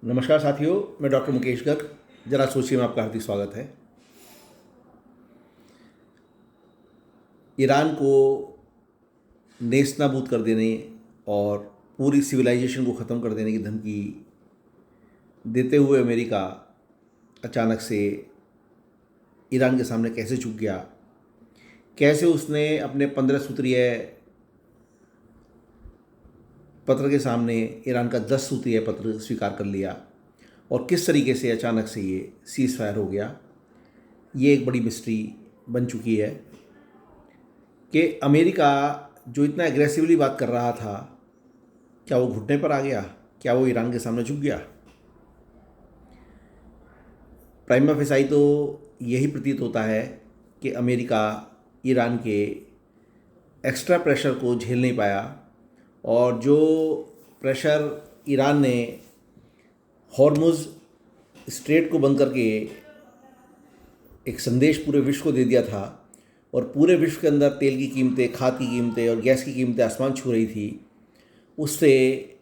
नमस्कार साथियों, मैं डॉक्टर मुकेश गर्ग। जरा सोचिए में आपका हार्दिक स्वागत है। ईरान को नेस्तनाबूद कर देने और पूरी सिविलाइजेशन को ख़त्म कर देने की धमकी देते हुए अमेरिका अचानक से ईरान के सामने कैसे झुक गया, कैसे उसने अपने 15 सूत्रीय पत्र के सामने ईरान का 10 सूत्रीय पत्र स्वीकार कर लिया और किस तरीके से अचानक से ये सीज़ फायर हो गया, ये एक बड़ी मिस्ट्री बन चुकी है कि अमेरिका जो इतना एग्रेसिवली बात कर रहा था, क्या वो घुटने पर आ गया? क्या वो ईरान के सामने झुक गया? प्राइमा फेसाई तो यही प्रतीत होता है कि अमेरिका ईरान के एक्स्ट्रा प्रेशर को झेल नहीं पाया और जो प्रेशर ईरान ने हॉर्मुज़ स्ट्रेट को बंद करके एक संदेश पूरे विश्व को दे दिया था और पूरे विश्व के अंदर तेल की कीमतें, खाद की कीमतें और गैस की कीमतें आसमान छू रही थी, उससे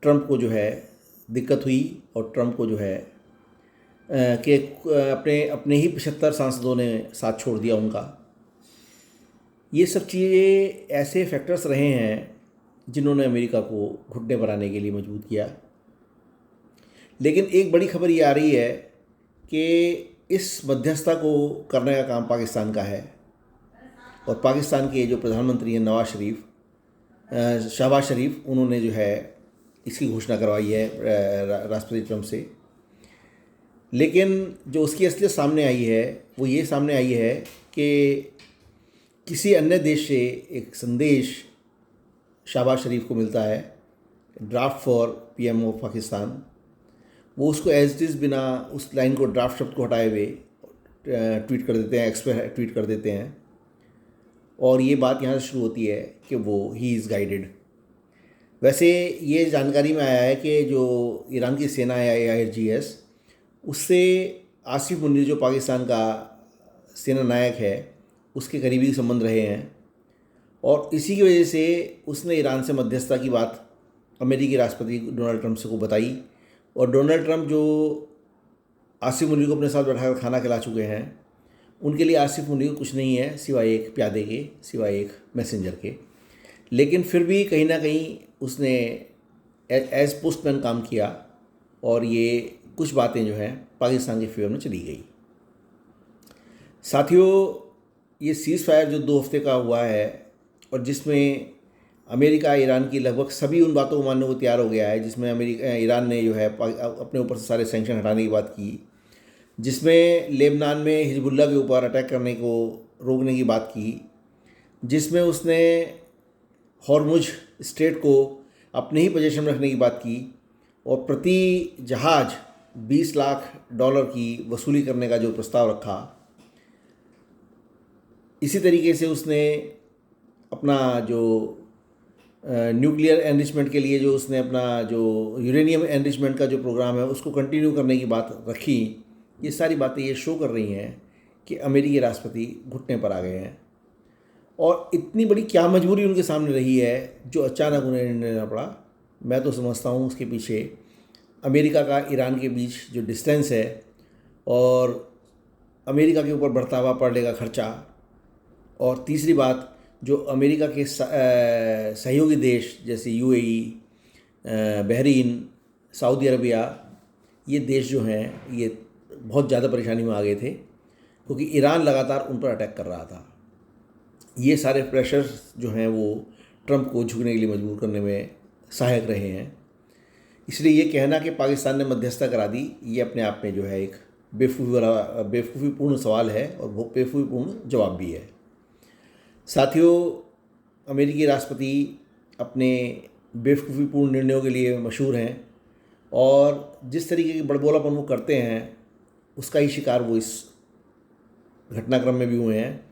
ट्रंप को जो है दिक्कत हुई और ट्रंप को जो है कि अपने अपने ही 75 सांसदों ने साथ छोड़ दिया उनका। ये सब चीज़ें ऐसे फैक्टर्स रहे हैं जिन्होंने अमेरिका को घुटने पर आने के लिए मजबूर किया। लेकिन एक बड़ी खबर ये आ रही है कि इस मध्यस्थता को करने का काम पाकिस्तान का है और पाकिस्तान के जो प्रधानमंत्री हैं शहबाज शरीफ, उन्होंने जो है इसकी घोषणा करवाई है राष्ट्रपति ट्रंप से। लेकिन जो उसकी असलियत सामने आई है वो ये सामने आई है कि किसी अन्य देश से एक संदेश शहबाज शरीफ को मिलता है, draft for PM of Pakistan. वो उसको एज इट इज़ बिना उस लाइन को, ड्राफ्ट शब्द को हटाए हुए ट्वीट कर देते हैं, एक्स पे ट्वीट कर देते हैं और ये बात यहाँ से शुरू होती है कि वो ही इज़ गाइडेड। वैसे ये जानकारी में आया है कि जो ईरान की सेना है IRGS, उससे आसिफ मुनीर जो पाकिस्तान का सेना नायक है उसके करीबी संबंध रहे हैं और इसी की वजह से उसने ईरान से मध्यस्थता की बात अमेरिकी राष्ट्रपति डोनाल्ड ट्रंप से को बताई और डोनाल्ड ट्रंप जो आसिफ मुनीर को अपने साथ बैठाकर खाना खिला चुके हैं, उनके लिए आसिफ मुनीर कुछ नहीं है सिवाय एक प्यादे के, सिवाय एक मैसेंजर के। लेकिन फिर भी कहीं ना कहीं उसने एज पोस्टमैन काम किया और ये कुछ बातें जो हैं पाकिस्तान के फेवर में चली गई। साथियों, ये सीज़ फायर जो 2 हफ्ते का हुआ है और जिसमें अमेरिका ईरान की लगभग सभी उन बातों को मानने को तैयार हो गया है, जिसमें ईरान ने जो है अपने ऊपर से सारे सैंक्शन हटाने की बात की, जिसमें लेबनान में हिजबुल्लाह के ऊपर अटैक करने को रोकने की बात की, जिसमें उसने हॉर्मुज स्ट्रेट को अपने ही पोजीशन में रखने की बात की और प्रति जहाज़ $20 लाख की वसूली करने का जो प्रस्ताव रखा। इसी तरीके से उसने अपना जो न्यूक्लियर एनरिचमेंट के लिए जो उसने अपना जो यूरेनियम एनरिचमेंट का जो प्रोग्राम है उसको कंटिन्यू करने की बात रखी। ये सारी बातें ये शो कर रही हैं कि अमेरिकी राष्ट्रपति घुटने पर आ गए हैं और इतनी बड़ी क्या मजबूरी उनके सामने रही है जो अचानक उन्हें निर्णय लेना पड़ा। मैं तो समझता हूँ उसके पीछे अमेरिका का ईरान के बीच जो डिस्टेंस है और अमेरिका के ऊपर बढ़ता हुआ पड़ने का खर्चा और तीसरी बात जो अमेरिका के सहयोगी देश जैसे UAE, बहरीन, सऊदी अरबिया, ये देश जो हैं ये बहुत ज़्यादा परेशानी में आ गए थे क्योंकि ईरान लगातार उन पर अटैक कर रहा था। ये सारे प्रेशर्स जो हैं वो ट्रंप को झुकने के लिए मजबूर करने में सहायक रहे हैं। इसलिए ये कहना कि पाकिस्तान ने मध्यस्थता करा दी, ये अपने आप में जो है एक बेवकूफ़ीपूर्ण सवाल है और बेवकूफ़ीपूर्ण जवाब भी है। साथियों, अमेरिकी राष्ट्रपति अपने बेवकूफ़ीपूर्ण निर्णयों के लिए मशहूर हैं और जिस तरीके की बड़बोलापन वो करते हैं उसका ही शिकार वो इस घटनाक्रम में भी हुए हैं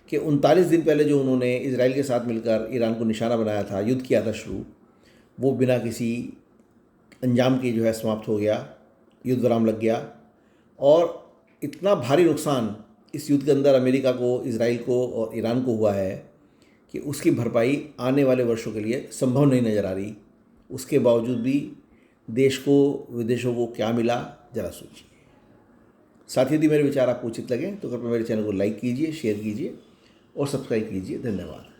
कि 39 दिन पहले जो उन्होंने इजराइल के साथ मिलकर ईरान को निशाना बनाया था, युद्ध किया था शुरू, वो बिना किसी अंजाम के जो है समाप्त हो गया, युद्ध विराम लग गया और इतना भारी नुकसान इस युद्ध के अंदर अमेरिका को, इजराइल को और ईरान को हुआ है कि उसकी भरपाई आने वाले वर्षों के लिए संभव नहीं नज़र आ रही। उसके बावजूद भी देश को विदेशों को क्या मिला, ज़रा सोचिए। साथ ही यदि मेरे विचार आपको उचित लगे तो कृपया मेरे चैनल को लाइक कीजिए, शेयर कीजिए और सब्सक्राइब कीजिए। धन्यवाद।